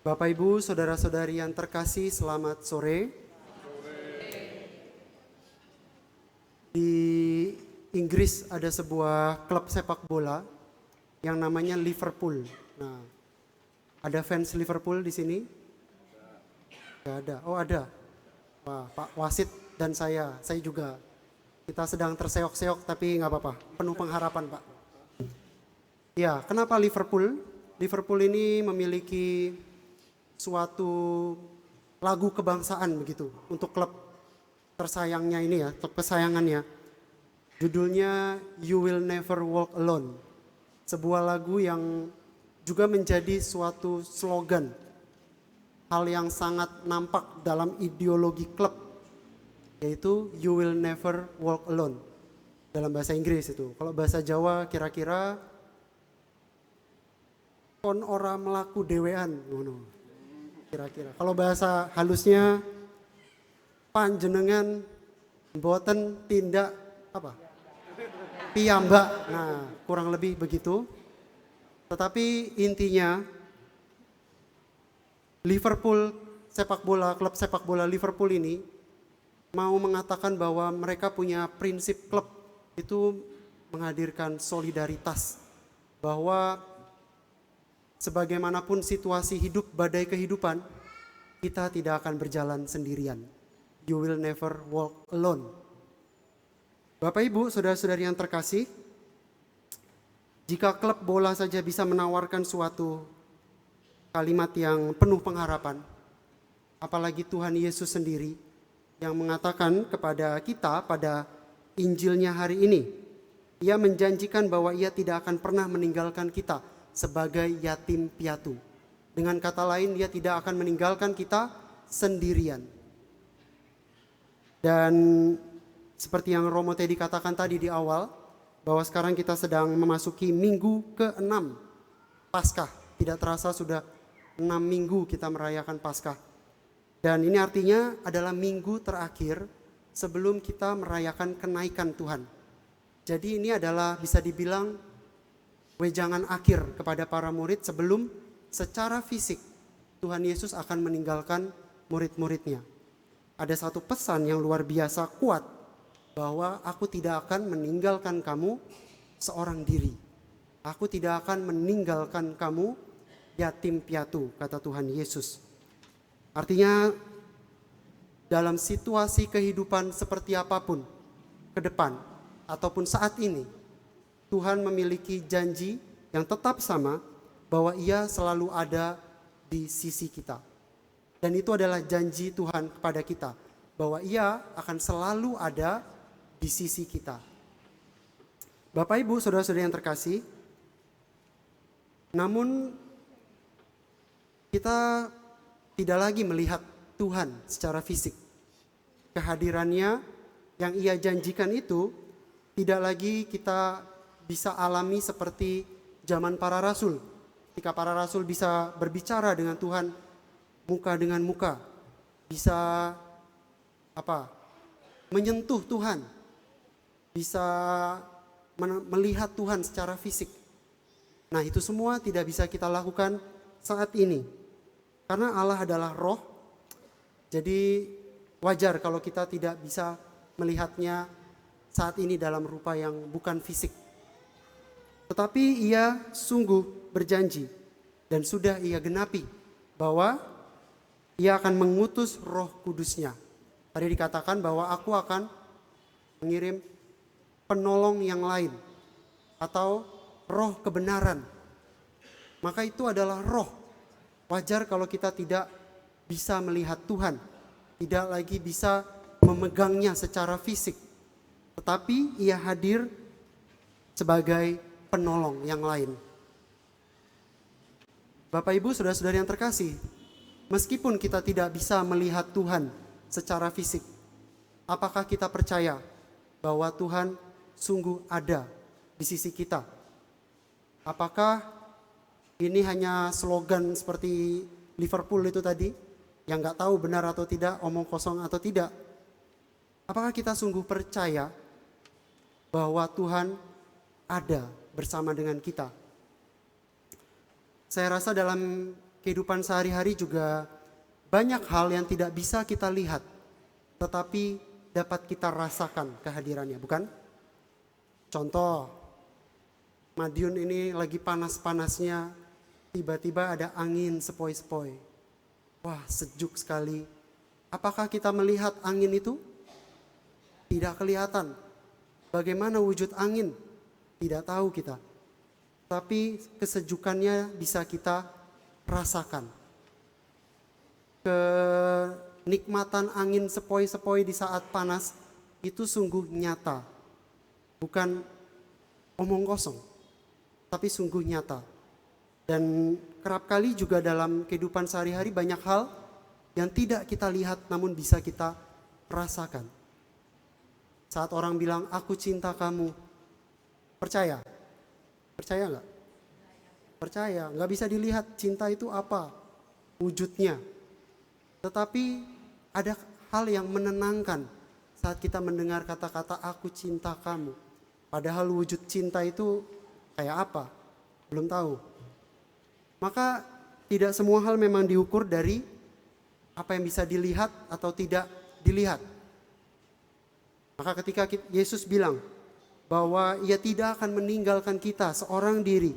Bapak Ibu, saudara-saudari yang terkasih, selamat sore. Di Inggris ada sebuah klub sepak bola yang namanya Liverpool. Nah, ada fans Liverpool di sini? Gak ada. Oh, ada. Wah, Pak Wasit dan saya juga. Kita sedang terseok-seok tapi nggak apa-apa. Penuh pengharapan, Pak. Ya, kenapa Liverpool? Liverpool ini memiliki suatu lagu kebangsaan begitu untuk klub tersayangnya ini ya, klub kesayangannya. Judulnya You Will Never Walk Alone. Sebuah lagu yang juga menjadi suatu slogan. Hal yang sangat nampak dalam ideologi klub, yaitu You Will Never Walk Alone. Dalam bahasa Inggris itu. Kalau bahasa Jawa kira-kira kon ora melaku dewean ngono. Kira-kira. Kalau bahasa halusnya panjenengan mboten tindak apa? Piyambak. Nah, kurang lebih begitu. Tetapi intinya Liverpool sepak bola, klub sepak bola Liverpool ini mau mengatakan bahwa mereka punya prinsip klub itu menghadirkan solidaritas, bahwa sebagaimanapun situasi hidup, badai kehidupan, kita tidak akan berjalan sendirian. You will never walk alone. Bapak Ibu, saudara-saudari yang terkasih, jika klub bola saja bisa menawarkan suatu kalimat yang penuh pengharapan, apalagi Tuhan Yesus sendiri yang mengatakan kepada kita pada Injilnya hari ini, Ia menjanjikan bahwa Ia tidak akan pernah meninggalkan kita sebagai yatim piatu. Dengan kata lain, Dia tidak akan meninggalkan kita sendirian. Dan seperti yang Romo Teddy katakan tadi di awal, bahwa sekarang kita sedang memasuki minggu ke-6 Paskah. Tidak terasa sudah 6 minggu kita merayakan Paskah. Dan ini artinya adalah minggu terakhir sebelum kita merayakan kenaikan Tuhan. Jadi ini adalah bisa dibilang wejangan akhir kepada para murid sebelum secara fisik Tuhan Yesus akan meninggalkan murid-muridnya. Ada satu pesan yang luar biasa kuat, bahwa aku tidak akan meninggalkan kamu seorang diri. Aku tidak akan meninggalkan kamu yatim piatu, kata Tuhan Yesus. Artinya dalam situasi kehidupan seperti apapun ke depan ataupun saat ini, Tuhan memiliki janji yang tetap sama, bahwa Ia selalu ada di sisi kita. Dan itu adalah janji Tuhan kepada kita, bahwa Ia akan selalu ada di sisi kita. Bapak Ibu, saudara-saudari yang terkasih, namun kita tidak lagi melihat Tuhan secara fisik. Kehadirannya yang Ia janjikan itu tidak lagi kita bisa alami seperti zaman para rasul. Ketika para rasul bisa berbicara dengan Tuhan muka dengan muka, bisa menyentuh Tuhan, bisa melihat Tuhan secara fisik. Nah, itu semua tidak bisa kita lakukan saat ini. Karena Allah adalah roh, jadi wajar kalau kita tidak bisa melihatnya saat ini dalam rupa yang bukan fisik. Tetapi Ia sungguh berjanji dan sudah Ia genapi bahwa Ia akan mengutus Roh Kudus-Nya. Tadi dikatakan bahwa aku akan mengirim penolong yang lain atau roh kebenaran. Maka itu adalah roh. Wajar kalau kita tidak bisa melihat Tuhan, tidak lagi bisa memegangnya secara fisik. Tetapi Ia hadir sebagai penolong yang lain. Bapak Ibu, saudara-saudari yang terkasih, meskipun kita tidak bisa melihat Tuhan secara fisik, apakah kita percaya bahwa Tuhan sungguh ada di sisi kita? Apakah ini hanya slogan seperti Liverpool itu tadi, yang gak tahu benar atau tidak, omong kosong atau tidak? Apakah kita sungguh percaya bahwa Tuhan ada bersama dengan kita? Saya rasa dalam kehidupan sehari-hari juga banyak hal yang tidak bisa kita lihat, tetapi dapat kita rasakan kehadirannya, bukan? Contoh, Madiun ini lagi panas-panasnya, tiba-tiba ada angin sepoi-sepoi. Wah, sejuk sekali. Apakah kita melihat angin itu? Tidak kelihatan. Bagaimana wujud angin? Tidak tahu kita. Tapi kesejukannya bisa kita rasakan. Kenikmatan angin sepoi-sepoi di saat panas itu sungguh nyata. Bukan omong kosong, tapi sungguh nyata. Dan kerap kali juga dalam kehidupan sehari-hari banyak hal yang tidak kita lihat namun bisa kita rasakan. Saat orang bilang, aku cinta kamu, percaya? Percaya enggak? Percaya, enggak bisa dilihat cinta itu apa wujudnya. Tetapi ada hal yang menenangkan saat kita mendengar kata-kata aku cinta kamu. Padahal wujud cinta itu kayak apa? Belum tahu. Maka tidak semua hal memang diukur dari apa yang bisa dilihat atau tidak dilihat. Maka ketika Yesus bilang bahwa ia tidak akan meninggalkan kita seorang diri,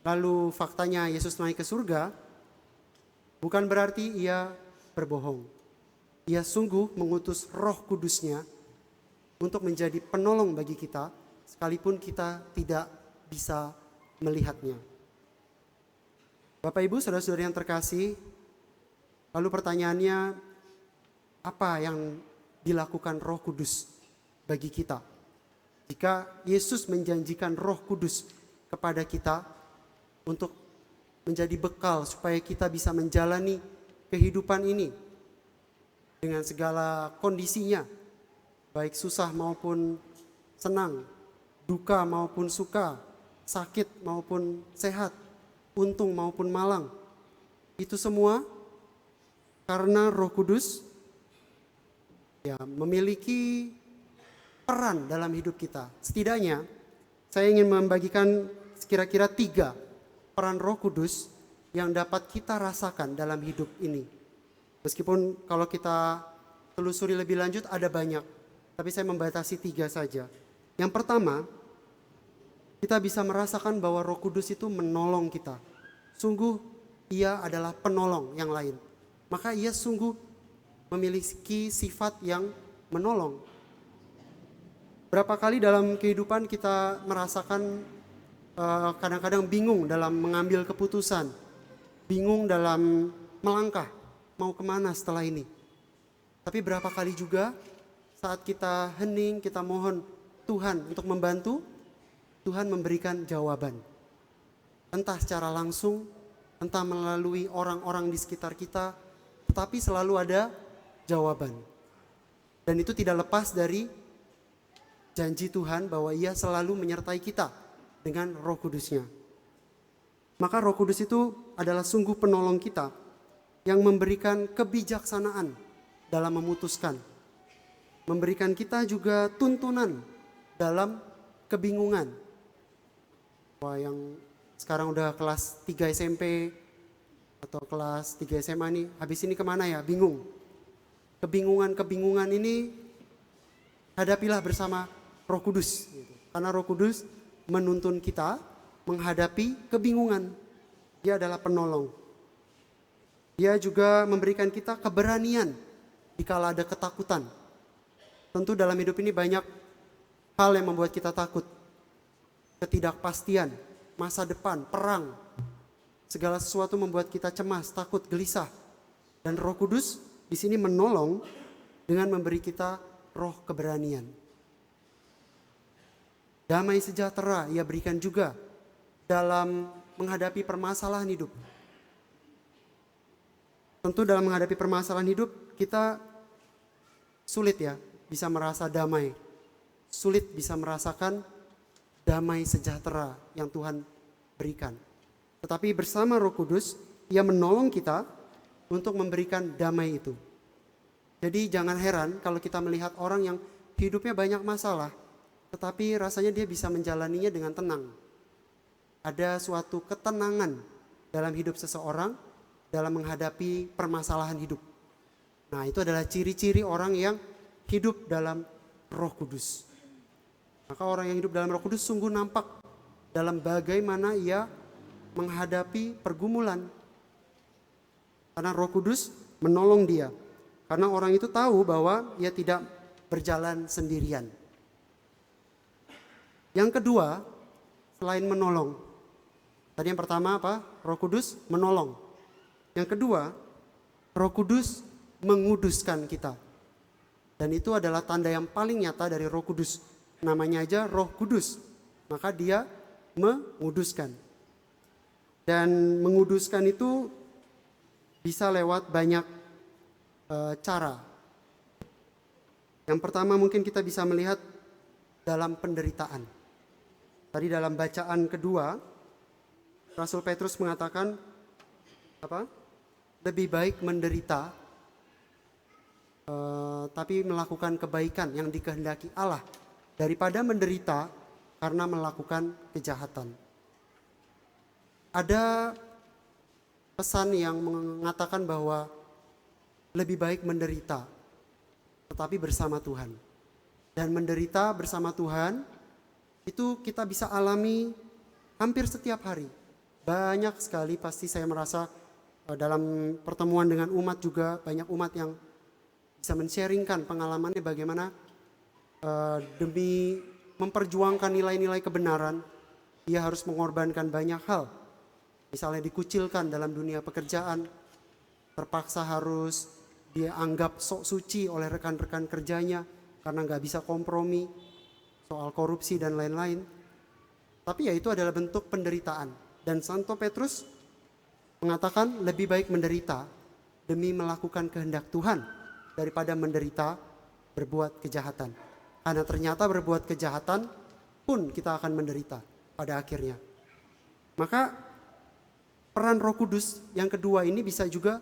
lalu faktanya Yesus naik ke surga, bukan berarti ia berbohong. Ia sungguh mengutus Roh Kudus-Nya untuk menjadi penolong bagi kita, sekalipun kita tidak bisa melihatnya. Bapak Ibu, saudara-saudari yang terkasih, lalu pertanyaannya, apa yang dilakukan Roh Kudus bagi kita? Jika Yesus menjanjikan Roh Kudus kepada kita untuk menjadi bekal supaya kita bisa menjalani kehidupan ini dengan segala kondisinya, baik susah maupun senang, duka maupun suka, sakit maupun sehat, untung maupun malang. Itu semua karena Roh Kudus ya memiliki peran dalam hidup kita. Setidaknya saya ingin membagikan kira-kira 3 peran Roh Kudus yang dapat kita rasakan dalam hidup ini. Meskipun kalau kita telusuri lebih lanjut ada banyak, tapi saya membatasi 3 saja. Yang pertama, kita bisa merasakan bahwa Roh Kudus itu menolong kita. Sungguh ia adalah penolong yang lain. Maka ia sungguh memiliki sifat yang menolong. Berapa kali dalam kehidupan kita merasakan kadang-kadang bingung dalam mengambil keputusan, bingung dalam melangkah, mau kemana setelah ini. Tapi berapa kali juga saat kita hening, kita mohon Tuhan untuk membantu, Tuhan memberikan jawaban. Entah secara langsung, entah melalui orang-orang di sekitar kita, tetapi selalu ada jawaban. Dan itu tidak lepas dari janji Tuhan bahwa ia selalu menyertai kita dengan Roh Kudus-Nya. Maka Roh Kudus itu adalah sungguh penolong kita yang memberikan kebijaksanaan dalam memutuskan. Memberikan kita juga tuntunan dalam kebingungan. Wah, yang sekarang udah kelas 3 SMP atau kelas 3 SMA nih, habis ini kemana ya? Bingung. Kebingungan ini hadapilah bersama Roh Kudus. Karena Roh Kudus menuntun kita menghadapi kebingungan. Dia adalah penolong. Dia juga memberikan kita keberanian dikala ada ketakutan. Tentu dalam hidup ini banyak hal yang membuat kita takut. Ketidakpastian, masa depan, perang. Segala sesuatu membuat kita cemas, takut, gelisah. Dan Roh Kudus di sini menolong dengan memberi kita roh keberanian. Damai sejahtera ia berikan juga dalam menghadapi permasalahan hidup. Tentu dalam menghadapi permasalahan hidup kita sulit ya bisa merasa damai. Sulit bisa merasakan damai sejahtera yang Tuhan berikan. Tetapi bersama Roh Kudus, ia menolong kita untuk memberikan damai itu. Jadi jangan heran kalau kita melihat orang yang hidupnya banyak masalah, tetapi rasanya dia bisa menjalaninya dengan tenang. Ada suatu ketenangan dalam hidup seseorang dalam menghadapi permasalahan hidup. Nah, itu adalah ciri-ciri orang yang hidup dalam Roh Kudus. Maka orang yang hidup dalam Roh Kudus sungguh nampak dalam bagaimana ia menghadapi pergumulan. Karena Roh Kudus menolong dia. Karena orang itu tahu bahwa ia tidak berjalan sendirian. Yang kedua, selain menolong. Tadi yang pertama apa? Roh Kudus menolong. Yang kedua, Roh Kudus menguduskan kita. Dan itu adalah tanda yang paling nyata dari Roh Kudus. Namanya aja Roh Kudus. Maka dia menguduskan. Dan menguduskan itu bisa lewat banyak cara. Yang pertama mungkin kita bisa melihat dalam penderitaan. Tadi dalam bacaan kedua, Rasul Petrus mengatakan apa? Lebih baik menderita tapi melakukan kebaikan yang dikehendaki Allah daripada menderita karena melakukan kejahatan. Ada pesan yang mengatakan bahwa lebih baik menderita tetapi bersama Tuhan. Dan menderita bersama Tuhan itu kita bisa alami hampir setiap hari. Banyak sekali pasti saya merasa dalam pertemuan dengan umat juga banyak umat yang bisa men-sharingkan pengalamannya bagaimana demi memperjuangkan nilai-nilai kebenaran dia harus mengorbankan banyak hal. Misalnya dikucilkan dalam dunia pekerjaan, terpaksa harus dia anggap sok suci oleh rekan-rekan kerjanya karena nggak bisa kompromi soal korupsi dan lain-lain. Tapi ya itu adalah bentuk penderitaan. Dan Santo Petrus mengatakan lebih baik menderita demi melakukan kehendak Tuhan daripada menderita berbuat kejahatan. Karena ternyata berbuat kejahatan pun kita akan menderita pada akhirnya. Maka peran Roh Kudus yang kedua ini bisa juga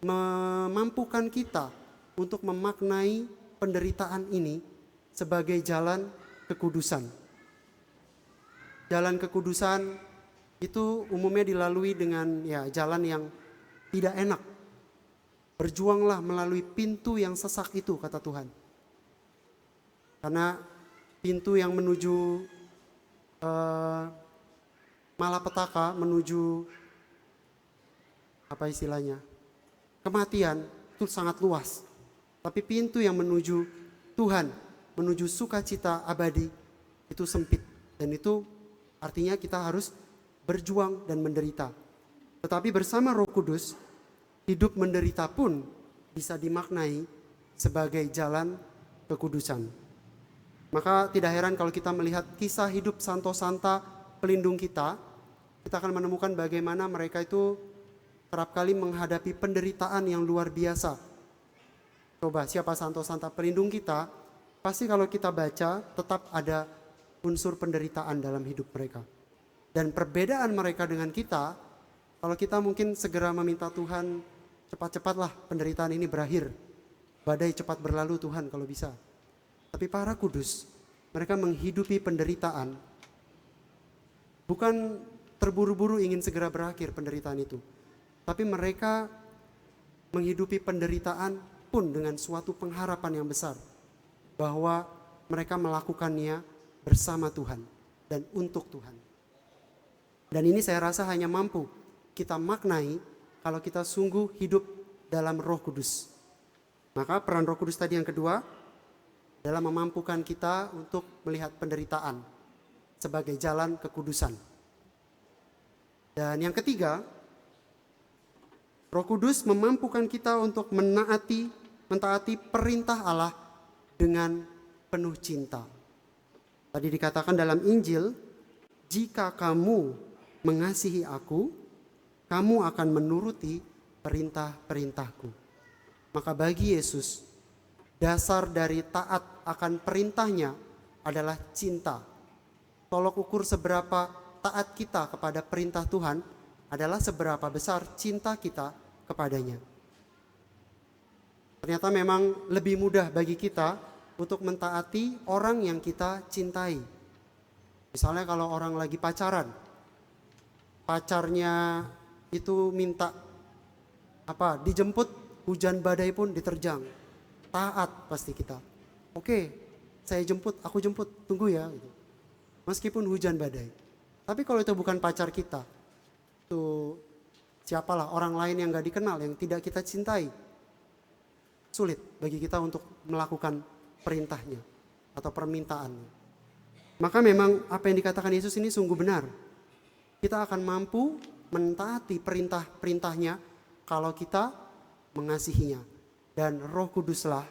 memampukan kita untuk memaknai penderitaan ini sebagai jalan kekudusan. Jalan kekudusan itu umumnya dilalui dengan jalan yang tidak enak. Berjuanglah melalui pintu yang sesak itu, kata Tuhan. Karena pintu yang menuju malapetaka, menuju apa istilahnya? Kematian itu sangat luas. Tapi pintu yang menuju Tuhan, menuju sukacita abadi itu sempit. Dan itu artinya kita harus berjuang dan menderita. Tetapi bersama Roh Kudus, hidup menderita pun bisa dimaknai sebagai jalan kekudusan. Maka tidak heran kalau kita melihat kisah hidup santo-santa pelindung kita akan menemukan bagaimana mereka itu kerap kali menghadapi penderitaan yang luar biasa. Coba siapa santo-santa pelindung kita, pasti kalau kita baca tetap ada unsur penderitaan dalam hidup mereka. Dan perbedaan mereka dengan kita, kalau kita mungkin segera meminta Tuhan, cepat-cepatlah penderitaan ini berakhir. Badai cepat berlalu Tuhan kalau bisa. Tapi para kudus, mereka menghidupi penderitaan. Bukan terburu-buru ingin segera berakhir penderitaan itu. Tapi mereka menghidupi penderitaan pun dengan suatu pengharapan yang besar. Bahwa mereka melakukannya bersama Tuhan dan untuk Tuhan. Dan ini saya rasa hanya mampu kita maknai kalau kita sungguh hidup dalam Roh Kudus. Maka peran Roh Kudus tadi yang kedua adalah memampukan kita untuk melihat penderitaan sebagai jalan kekudusan. Dan yang ketiga, Roh Kudus memampukan kita untuk mentaati perintah Allah dengan penuh cinta. Tadi dikatakan dalam Injil, jika kamu mengasihi aku, kamu akan menuruti perintah-perintahku. Maka bagi Yesus, dasar dari taat akan perintahnya adalah cinta. Tolok ukur seberapa taat kita kepada perintah Tuhan adalah seberapa besar cinta kita kepadanya. Ternyata memang lebih mudah bagi kita untuk mentaati orang yang kita cintai. Misalnya kalau orang lagi pacaran, pacarnya itu minta dijemput hujan badai pun diterjang. Taat pasti kita. Oke, aku jemput, tunggu ya. Gitu. Meskipun hujan badai. Tapi kalau itu bukan pacar kita, itu siapalah orang lain yang gak dikenal, yang tidak kita cintai, sulit bagi kita untuk melakukan perintahnya atau permintaannya. Maka memang apa yang dikatakan Yesus ini sungguh benar. Kita akan mampu mentaati perintah-perintahnya kalau kita mengasihinya. Dan Roh Kuduslah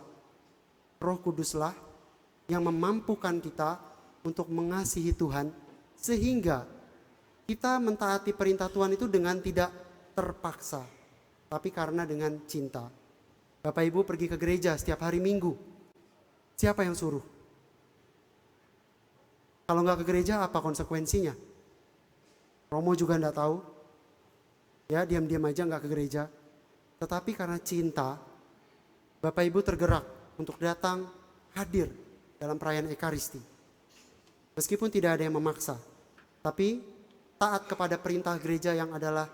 yang memampukan kita untuk mengasihi Tuhan, sehingga kita mentaati perintah Tuhan itu dengan tidak terpaksa, tapi karena dengan cinta. Bapak Ibu pergi ke gereja setiap hari Minggu, siapa yang suruh? Kalau nggak ke gereja, apa konsekuensinya? Romo juga nggak tahu, ya diam-diam aja nggak ke gereja. Tetapi karena cinta, Bapak Ibu tergerak untuk datang hadir dalam perayaan Ekaristi. Meskipun tidak ada yang memaksa, tapi taat kepada perintah gereja yang adalah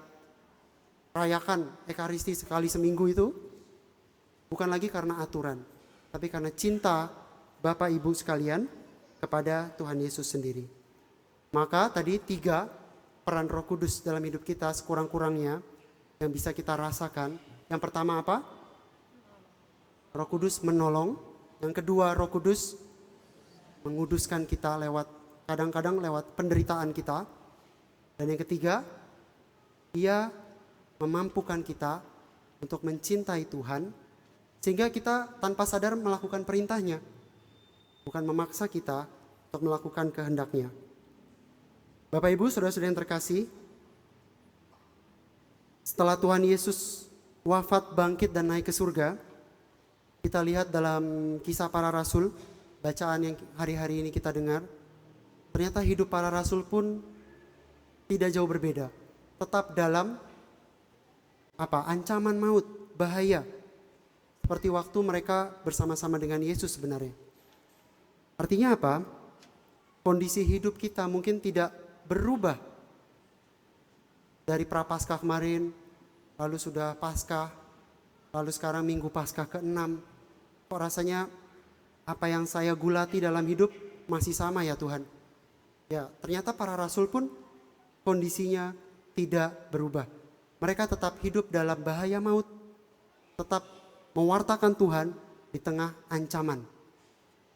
rayakan Ekaristi sekali seminggu itu, bukan lagi karena aturan, tapi karena cinta Bapak Ibu sekalian kepada Tuhan Yesus sendiri. Maka tadi 3 peran Roh Kudus dalam hidup kita sekurang-kurangnya yang bisa kita rasakan. Yang pertama apa? Roh Kudus menolong. Yang kedua, Roh Kudus menguduskan kita kadang-kadang lewat penderitaan kita. Dan yang ketiga, Ia memampukan kita untuk mencintai Tuhan, sehingga kita tanpa sadar melakukan perintahnya, bukan memaksa kita untuk melakukan kehendaknya. Bapak Ibu, saudara-saudara yang terkasih, setelah Tuhan Yesus wafat, bangkit, dan naik ke surga, kita lihat dalam Kisah Para Rasul, bacaan yang hari-hari ini kita dengar, ternyata hidup para rasul pun tidak jauh berbeda. Tetap dalam ancaman maut, bahaya. Seperti waktu mereka bersama-sama dengan Yesus sebenarnya. Artinya apa? Kondisi hidup kita mungkin tidak berubah. Dari Prapaskah kemarin, lalu sudah Paskah, lalu sekarang Minggu Paskah ke-6. Kok rasanya apa yang saya gulati dalam hidup masih sama ya Tuhan? Ya, ternyata para rasul pun kondisinya tidak berubah. Mereka tetap hidup dalam bahaya maut, tetap mewartakan Tuhan di tengah ancaman.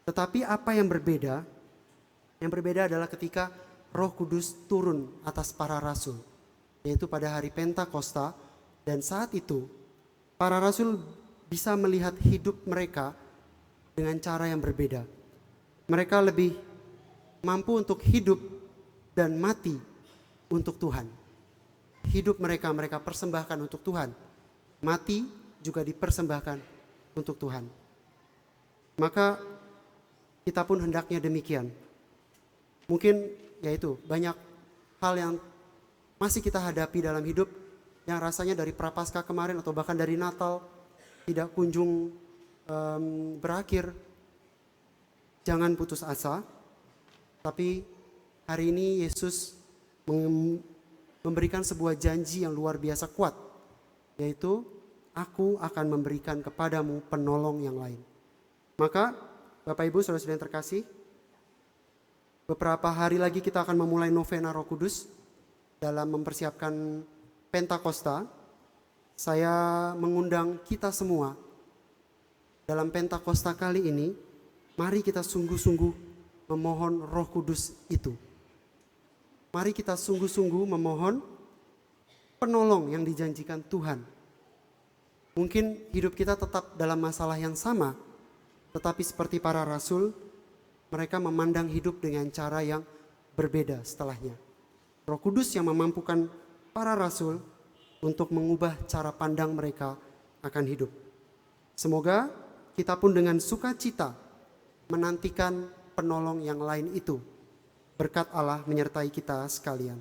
Tetapi apa yang berbeda? Yang berbeda adalah ketika Roh Kudus turun atas para rasul, yaitu pada hari Pentakosta, dan saat itu para rasul bisa melihat hidup mereka dengan cara yang berbeda. Mereka lebih mampu untuk hidup dan mati untuk Tuhan. Hidup mereka persembahkan untuk Tuhan. Mati juga dipersembahkan untuk Tuhan. Maka kita pun hendaknya demikian. Mungkin yaitu banyak hal yang masih kita hadapi dalam hidup yang rasanya dari Prapaskah kemarin atau bahkan dari Natal tidak kunjung berakhir. Jangan putus asa. Tapi hari ini Yesus memberikan sebuah janji yang luar biasa kuat, yaitu aku akan memberikan kepadamu penolong yang lain. Maka Bapak Ibu saudara-saudara yang terkasih, beberapa hari lagi kita akan memulai novena Roh Kudus dalam mempersiapkan Pentakosta. Saya mengundang kita semua dalam Pentakosta kali ini, mari kita sungguh-sungguh memohon Roh Kudus itu. Mari kita sungguh-sungguh memohon penolong yang dijanjikan Tuhan. Mungkin hidup kita tetap dalam masalah yang sama, tetapi seperti para rasul, mereka memandang hidup dengan cara yang berbeda setelahnya. Roh Kudus yang memampukan para rasul untuk mengubah cara pandang mereka akan hidup. Semoga kita pun dengan sukacita menantikan penolong yang lain itu. Berkat Allah menyertai kita sekalian.